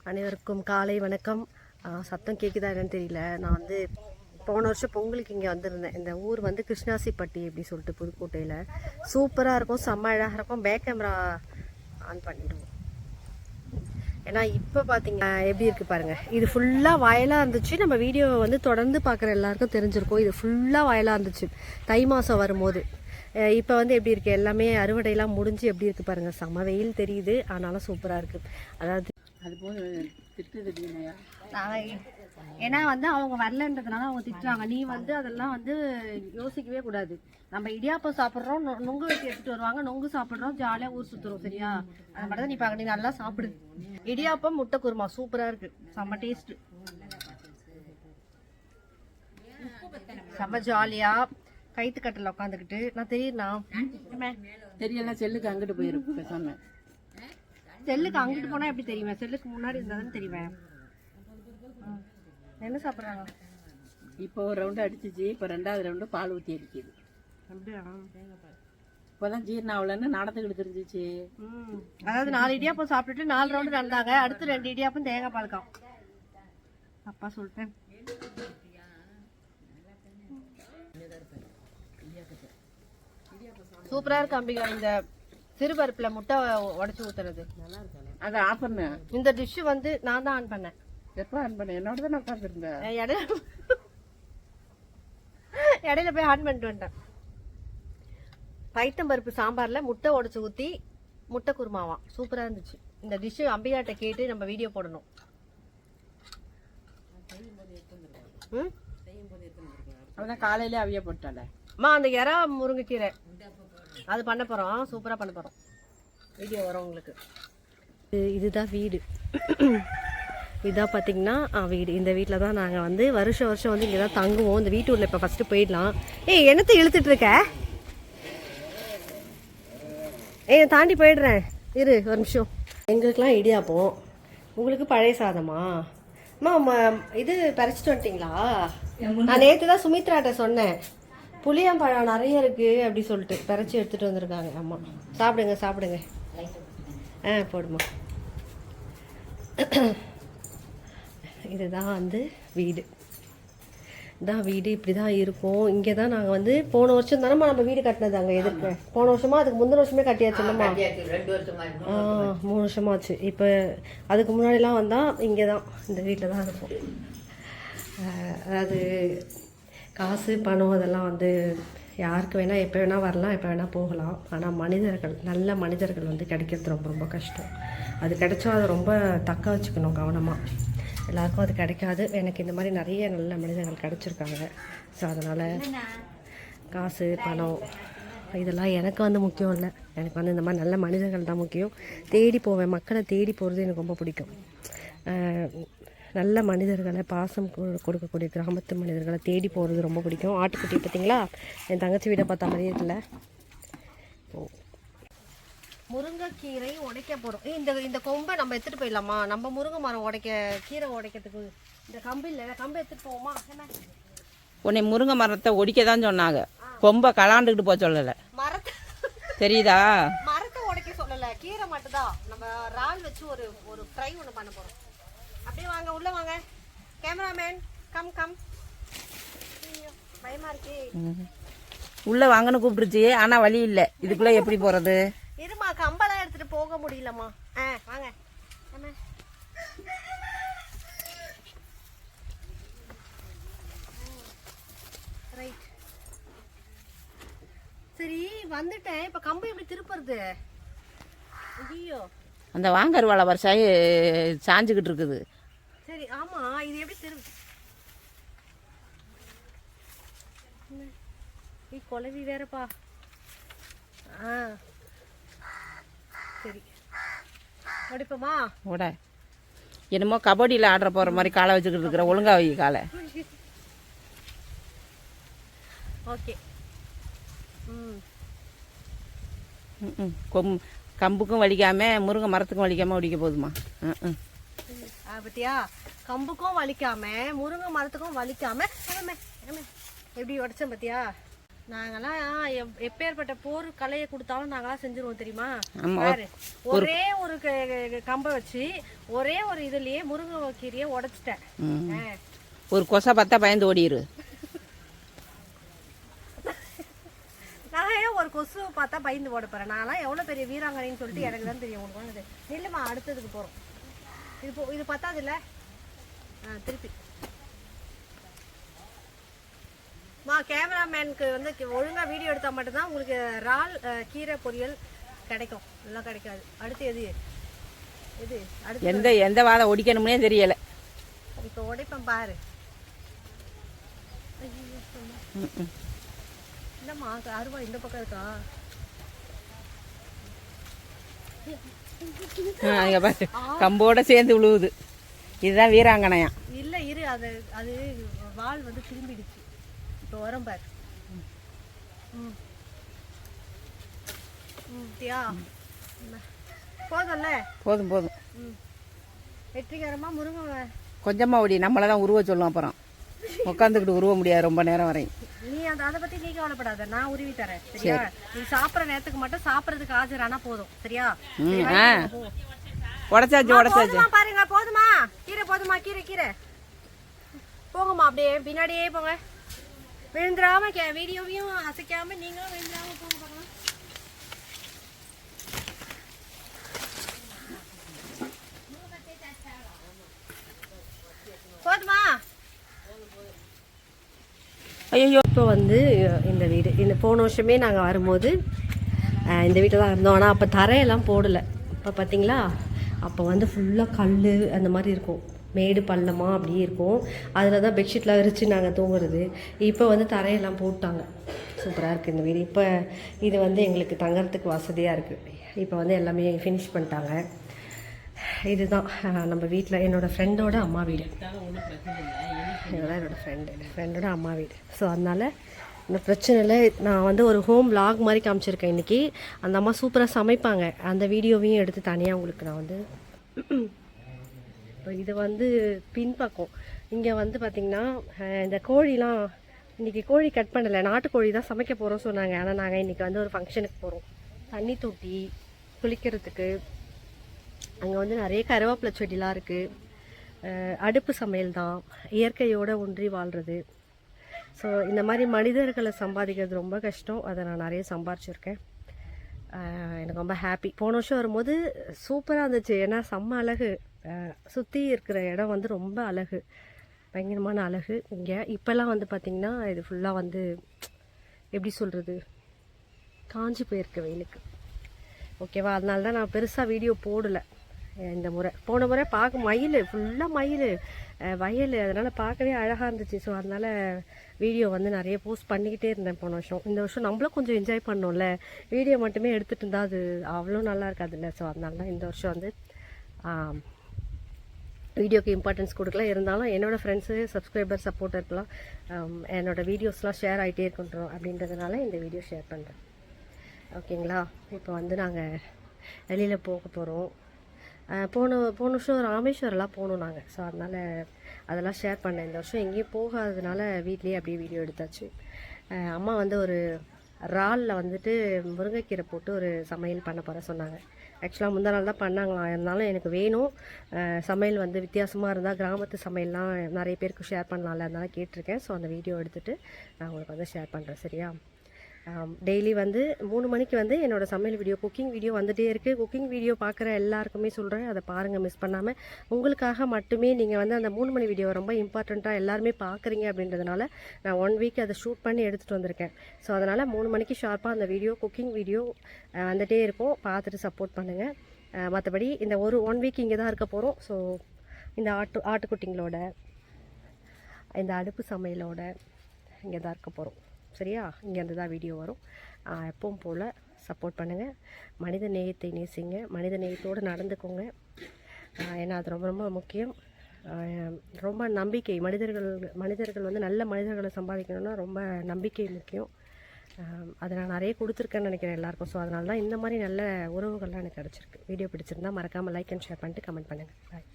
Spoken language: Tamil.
அனைவருக்கும் காலை வணக்கம். சத்தம் கேட்குதா என்னன்னு தெரியல. நான் வந்து போன வருஷம் பொங்கலுக்கு இங்கே வந்திருந்தேன். இந்த ஊர் வந்து கிருஷ்ணாசிப்பட்டி அப்படி சொல்லிட்டு புதுக்கோட்டையில். சூப்பராக இருக்கும், செம்ம அழகாக இருக்கும். பேக் கேமரா ஆன் பண்ணிவிடுவோம். ஏன்னா இப்போ பார்த்தீங்க எப்படி இருக்குது பாருங்கள். இது ஃபுல்லாக வயலாக இருந்துச்சு. நம்ம வீடியோவை வந்து தொடர்ந்து பார்க்குற எல்லாருக்கும் தெரிஞ்சிருக்கும். இது ஃபுல்லாக வயலாக இருந்துச்சு தை மாதம் வரும்போது. இப்போ வந்து எப்படி இருக்குது, எல்லாமே அறுவடையெல்லாம் முடிஞ்சு எப்படி இருக்குது பாருங்கள். செம வெயில் தெரியுது, ஆனாலும் சூப்பராக இருக்குது. அதாவது அது போது திட்டுதுயா ஏன்னா வந்து அவங்க வரலன்றதுனால அவங்க திட்டுறாங்க. நீ வந்து அதெல்லாம் வந்து யோசிக்கவே கூடாது. நம்ம இடியாப்பம் சாப்பிட்றோம், நொங்கு வெட்டி எடுத்துட்டு வருவாங்க, நொங்கு சாப்பிட்றோம், ஜாலியாக ஊர் சுற்றுறோம். சரியா? அது மட்டும் தான் நீ பார்க்க. நீ நல்லா சாப்பிடு. இடியாப்பம் முட்டை குருமா சூப்பராக இருக்குது, செம்ம டேஸ்ட்டு, செம்ம ஜாலியாக கைத்து கட்டில் உட்காந்துக்கிட்டு. நான் தெரியுண்ணா தெரியலாம், செல்லுக்கு அங்கிட்டு போயிருக்கு பேசாம. செல்லுக்கு அங்கிட்டு போனால் எப்படி தெரியுமா? செல்லுக்கு முன்னாடி இருந்தால் தானே தெரியுவேன். என்ன சாப்பிட்றாங்க? இப்போ ஒரு ரவுண்டு அடிச்சிச்சு, இப்போ ரெண்டாவது ரவுண்டு பால் ஊற்றி அடிக்குது. அப்படியா? இப்போதான் ஜீரணம் ஆகலன்னு நடந்துக்கிட்டு தெரிஞ்சிச்சு. அதாவது 4 இடியாப்பம் சாப்பிட்டுட்டு 4 ரவுண்டு நடந்தாங்க. அடுத்து 2 இடியாப்பம் தேங்காய் பால்காம். அப்பா சொல்லிட்டேன். சூப்பரா இருக்கு அம்பிகா. இந்த சிறுபருப்புல முட்டை உடச்சு ஊத்துறது அதை ஆஃப் பண்ணு. இந்த டிஷ் வந்து நான் தான் ஆன் பண்ணேன். எப்போ ஆன் பண்ண? என்னோட தான் உட்காந்துருந்தேன். இடையில போய் ஆன் பண்ணிட்டு வந்துட்டேன். பைத்தம்பருப்பு சாம்பார்ல முட்டை உடச்சு ஊத்தி முட்டை குருமாவாம், சூப்பரா இருந்துச்சு. இந்த டிஷ் அம்பிகாட்ட கேட்டு நம்ம வீடியோ போடணும். அவதான் காலையில அவிய போட்டால. அம்மா அந்த இறா முருங்கைக்கீரை அது பண்ண போறோம், சூப்பரா பண்ண போறோம். வீடியோ வரும் உங்களுக்கு. இதுதான் வீடு. இதான் பார்த்தீங்கன்னா வீடு. இந்த வீட்டில் தான் நாங்கள் வந்து வருஷம் வந்து இங்கே தான் தங்குவோம். இந்த வீட்டு உள்ள இப்போ ஃபஸ்ட்டு போயிடலாம். என்னத்தை இழுத்துட்டு இருக்க? தாண்டி போயிடுறேன், இரு ஒரு நிமிஷம். எங்களுக்கெல்லாம் இடியாப்போம், உங்களுக்கு பழைய சாதமா? அம்மா இது பறிச்சிட்டு வந்துட்டீங்களா? நான் நேற்று தான் சுமித்ராட்ட சொன்னேன், புளியம்பழம் நிறைய இருக்குது அப்படி சொல்லிட்டு பறிச்சு எடுத்துகிட்டு வந்திருக்காங்க. ஆமாம், சாப்பிடுங்க. போடுமா. இதுதான் வந்து வீடு. இதான் வீடு, இப்படி தான் இருக்கும். இங்கே தான் நாங்கள் வந்து போன வருஷம் தானே நம்ம வீடு கட்டினது அங்கே எதிர்க்க. போன வருஷமா அதுக்கு முந்தின வருஷமே கட்டியாச்சு இல்லைம்மா? 3 வருஷமாச்சு. இப்போ அதுக்கு முன்னாடிலாம் வந்தால் இங்கே தான், இந்த வீட்டில் தான் இருக்கும். அதாவது காசு பணம் அதெல்லாம் வந்து யாருக்கு வேணால் எப்போ வேணால் வரலாம், எப்போ வேணால் போகலாம். ஆனால் மனிதர்கள், நல்ல மனிதர்கள் வந்து கிடைக்கிறது ரொம்ப கஷ்டம். அது கிடைச்சா அதை ரொம்ப தக்க வச்சுக்கணும் கவனமாக. எல்லாருக்கும் அது கிடைக்காது. எனக்கு இந்த மாதிரி நிறைய நல்ல மனிதர்கள் கிடச்சிருக்காங்க. ஸோ அதனால் காசு பணம் இதெல்லாம் எனக்கு வந்து முக்கியம் இல்லை. எனக்கு வந்து இந்த மாதிரி நல்ல மனிதர்கள் தான் முக்கியம். தேடி போவேன், மக்களை தேடி போகிறது எனக்கு ரொம்ப பிடிக்கும். நல்ல மனிதர்களை, பாசம் கொடுக்கக்கூடிய கிராமத்து மனிதர்களை தேடி போகிறது ரொம்ப பிடிக்கும். ஆட்டுக்குட்டி பார்த்தீங்களா, என் தங்கச்சி வீடை பார்த்தா மாதிரியே இருக்குல்ல. முருங்கைக்கீரை உடைக்க போகிறோம். இந்த கொம்பை நம்ம எடுத்துகிட்டு போயிடலாமா? நம்ம முருங்கை மரம் கீரை உடைக்கிறதுக்கு இந்த கம்பு இல்லை, கம்பை எடுத்துகிட்டு போவோமா? உன்னை முருங்கை மரத்தை ஒடிக்க தான் சொன்னாங்க, கொம்பை கலாண்டுக்கிட்டு போக சொல்லலை. மரத்தை தெரியுதா? மரத்தை உடைக்க சொல்லலை, கீரை மட்டும்தான். நம்ம இறால் வச்சு ஒரு ஃப்ரை ஒன்று பண்ண போகிறோம். அப்படியே வாங்க, உள்ள வாங்க. Cameraman come. பயமா இருக்கு. உள்ள வாங்கன்னு கூப்பிட்டுருச்சு, ஆனா வழி இல்லை. இதுக்குள்ள எப்படி போறது? இருமா, கம்பெல்லாம் எடுத்துட்டு போக முடியலம்மா. வாங்க. ரைட், சரி வந்துட்டேன். இப்ப கம்பு எப்படி திருப்புறது? ஐயோ, அந்த வாங்கருவாளை வருஷம் சாஞ்சுக்கிட்டு இருக்குது. சரி, ஆமா, இது எப்படி குழவி வேறப்பா. சரி, உடைப்போமா? உட. என்னமோ கபடியில் ஆடுற போகிற மாதிரி காலை வச்சுக்கிட்டு இருக்கிற, ஒழுங்கா வை காலை. ஓகே. கம்புக்கும் வலிக்காமல் முருங்கை மரத்துக்கும் வலிக்காமல் ஒடிக்க போதுமா? பத்தியா, கம்புக்கும் வலிக்காம முருங்கை மரத்துக்கும் வலிக்காம எப்படி உடைச்சேன் பத்தியா? நாங்கெல்லாம் எப்பேற்பட்ட போர் கலையை கொடுத்தாலும் நாங்கெல்லாம் செஞ்சிருவோம் தெரியுமா? ஆமா. பாரு, ஒரே ஒரு கம்பை வச்சு ஒரே ஒரு இதுலயே முருங்கை கீரையை உடைச்சிட்டேன். ஒரு கொசை பார்த்தா பயந்து ஓடிடு. நான் ஏன் ஒரு கொசு பார்த்தா பயந்து ஓட போறேன்? நான்லாம் எவ்வளவு பெரிய வீராங்கனைன்னு சொல்லிட்டு எனக்கு தான் தெரியும். உனக்கு நில்லுமா, அடுத்ததுக்கு போறோம். இது பத்தாது இல்ல, திருப்பி கேமராமேனுக்கு வந்து ஒழுங்கா வீடியோ எடுத்தா மட்டும்தான் உங்களுக்கு இறால் கீரை பொரியல் கிடைக்கும், எல்லாம் கிடைக்காது. அடுத்து எது அடுத்து எந்த வாழை ஒடிக்கணும்னே தெரியல. இப்போ உடைப்பேன் பாரு. இல்லம்மா, அருவா இந்த பக்கம் இருக்கா? பாரு, கம்போட சேர்ந்து விழுவுது. இதுதான் வீராங்கனையா? இல்ல இரு, அது வால் வந்து திரும்பிடுச்சு. இப்போ வரும் பாரு. போதும்ல? போதும். வெற்றிகரமா முருங்கை கொஞ்சமா ஓடி நம்மளதான் உருவ சொல்லும். அப்புறம் உட்காந்துக்கிட்டு உருவ முடியாது ரொம்ப நேரம் வரையும். நீ அதை பத்தி நீ கவலைப்படாத, நான் உருவி தரேன் சரியா? நீ சாப்பிட்ற நேரத்துக்கு மட்டும் சாப்பிட்றதுக்கு ஆஜரானா போதும் சரியா? உடச்சாச்சு பாருங்க. போதுமா கீரை? போதுமா கீரை? போங்கம்மா, அப்படியே பின்னாடியே போங்க. விழுந்துடாம வீடியோவையும் அசைக்காம நீங்களும் விழுந்துடாம போங்க பார்க்கலாம். போதுமா? ஐயோ, இப்போ வந்து இந்த வீடு போன வருஷமே நாங்கள் வரும்போது இந்த வீட்டில் தான் இருந்தோம். ஆனால் அப்போ தரையெல்லாம் போடலை. இப்போ பார்த்தீங்களா, அப்போ வந்து ஃபுல்லாக கல் அந்த மாதிரி இருக்கும், மேடு பள்ளமாக அப்படியே இருக்கும். அதில் தான் பெட்ஷீட்லாம் விரித்து நாங்கள் தூங்குறது. இப்போ வந்து தரையெல்லாம் போட்டாங்க. சூப்பராக இருக்குது இந்த வீடு. இப்போ இது வந்து எங்களுக்கு தங்கறதுக்கு வசதியாக இருக்குது. இப்போ வந்து எல்லாமே ஃபினிஷ் பண்ணிட்டாங்க. இதுதான் நம்ம வீட்டில் என்னோடய ஃப்ரெண்டோட அம்மா வீடு. இதுதான் என்னோடய ஃப்ரெண்டோட அம்மா வீடு. ஸோ அதனால் இந்த பிரச்சனை இல்லை. நான் வந்து ஒரு ஹோம் விலாக் மாதிரி காமிச்சிருக்கேன் இன்றைக்கி. அந்த அம்மா சூப்பராக சமைப்பாங்க. அந்த வீடியோவையும் எடுத்து தனியாக உங்களுக்கு நான் வந்து இப்போ இது வந்து பின்பக்கம். இங்கே வந்து பார்த்திங்கன்னா இந்த கோழிலாம் இன்றைக்கி கோழி கட் பண்ணலை, நாட்டுக்கோழி தான் சமைக்க போகிறோம் சொன்னாங்க. ஆனால் நாங்கள் இன்றைக்கி வந்து ஒரு ஃபங்க்ஷனுக்கு போகிறோம். தண்ணி தொட்டி குளிக்கிறதுக்கு அங்கே வந்து நிறைய கருவேப்பிலை செடிலாம் இருக்குது. அடுப்பு சமையல் தான், இயற்கையோடு ஒன்றி வாழ்கிறது. ஸோ இந்த மாதிரி மனிதர்களை சம்பாதிக்கிறது ரொம்ப கஷ்டம். அதை நான் நிறைய சம்பாரிச்சிருக்கேன். எனக்கு ரொம்ப ஹாப்பி. போன வருஷம் வரும்போது சூப்பராக இருந்துச்சு. ஏன்னா செம்ம அழகு, சுற்றி இருக்கிற இடம் வந்து ரொம்ப அழகு, பயங்கரமான அழகு. இங்கே இப்போல்லாம் வந்து பார்த்திங்கன்னா இது ஃபுல்லாக வந்து எப்படி சொல்கிறது, காஞ்சி போயிருக்கு வெயிலுக்கு. ஓகேவா? அதனால தான் நான் பெருசாக வீடியோ போடலை இந்த முறை. போன முறை பார்க்க மயில், ஃபுல்லாக மயில் வயல், அதனால் பார்க்கவே அழகாக இருந்துச்சு. ஸோ அதனால் வீடியோ வந்து நிறைய போஸ்ட் பண்ணிக்கிட்டே இருந்தேன் போன வருஷம். இந்த வருஷம் நம்மளும் கொஞ்சம் என்ஜாய் பண்ணோம்ல, வீடியோ மட்டுமே எடுத்துகிட்டு இருந்தால் அது அவ்வளோ நல்லா இருக்காதுல்ல. ஸோ அதனால தான் இந்த வருஷம் வந்து வீடியோக்கு இம்பார்ட்டன்ஸ் கொடுக்கல. இருந்தாலும் என்னோடய ஃப்ரெண்ட்ஸு, சப்ஸ்கிரைபர், சப்போர்ட்டர்க்கெலாம் என்னோடய வீடியோஸ்லாம் ஷேர் ஆகிட்டே இருக்கின்றோம் அப்படின்றதுனால இந்த வீடியோ ஷேர் பண்ணுறேன். ஓகேங்களா? இப்போ வந்து நாங்கள் வெளியில் போக போகிறோம். போன வருஷம் ராமேஸ்வரம்லாம் போகணும் நாங்கள். ஸோ அதனால் அதெல்லாம் ஷேர் பண்ணேன். இந்த வருஷம் எங்கேயும் போகாததுனால வீட்லேயே அப்படியே வீடியோ எடுத்தாச்சு. அம்மா வந்து ஒரு இறாலில் வந்துட்டு முருங்கைக்கீரை போட்டு ஒரு சமையல் பண்ண போகிற சொன்னாங்க. ஆக்சுவலாக முந்தா நாள் தான் பண்ணாங்களாம். இருந்தாலும் எனக்கு வேணும் சமையல் வந்து வித்தியாசமாக இருந்தால், கிராமத்து சமையல்லாம் நிறைய பேருக்கு ஷேர் பண்ணலாம்ல, அதனால கேட்டிருக்கேன். ஸோ அந்த வீடியோ எடுத்துகிட்டு நான் உங்களுக்கு வந்து ஷேர் பண்ணுறேன் சரியா? டெய்லி வந்து 3 மணிக்கு வந்து என்னோடய சமையல் வீடியோ, குக்கிங் வீடியோ வந்துகிட்டே இருக்குது. குக்கிங் வீடியோ பார்க்குற எல்லாருக்குமே சொல்கிறேன், அதை பாருங்கள், மிஸ் பண்ணாமல். உங்களுக்காக மட்டுமே நீங்கள் வந்து அந்த 3 மணி வீடியோ ரொம்ப இம்பார்ட்டண்ட்டாக எல்லாருமே பார்க்குறீங்க அப்படின்றதுனால நான் 1 வீக் அதை ஷூட் பண்ணி எடுத்துகிட்டு வந்திருக்கேன். ஸோ அதனால் 3 மணிக்கு ஷார்ப்பாக அந்த வீடியோ, குக்கிங் வீடியோ வந்துகிட்டே இருக்கும். பார்த்துட்டு சப்போர்ட் பண்ணுங்கள். மற்றபடி இந்த 1 வீக் இங்கே தான் இருக்க போகிறோம். ஸோ இந்த ஆட்டுக்குட்டிங்களோட, இந்த அடுப்பு சமையலோட இங்கே தான் இருக்க போகிறோம் சரியா? இங்கேருந்து தான் வீடியோ வரும். எப்பவும் போல் சப்போர்ட் பண்ணுங்கள். மனித நேயத்தை நேசிங்க, மனித நேயத்தோடு நடந்துக்கோங்க. ஏன்னா அது ரொம்ப ரொம்ப முக்கியம். ரொம்ப நம்பிக்கை, மனிதர்கள் வந்து நல்ல மனிதர்களை சம்பாதிக்கணும்னா ரொம்ப நம்பிக்கை முக்கியம். அதை நான் நிறைய கொடுத்துருக்கேன்னு நினைக்கிறேன் எல்லாருக்கும். ஸோ அதனால தான் இந்த மாதிரி நல்ல உறவுகள்லாம் எனக்கு கிடச்சிருக்கு. வீடியோ பிடிச்சிருந்தா மறக்காமல் லைக் அண்ட் ஷேர் பண்ணிட்டு கமெண்ட் பண்ணுங்கள். பாய்.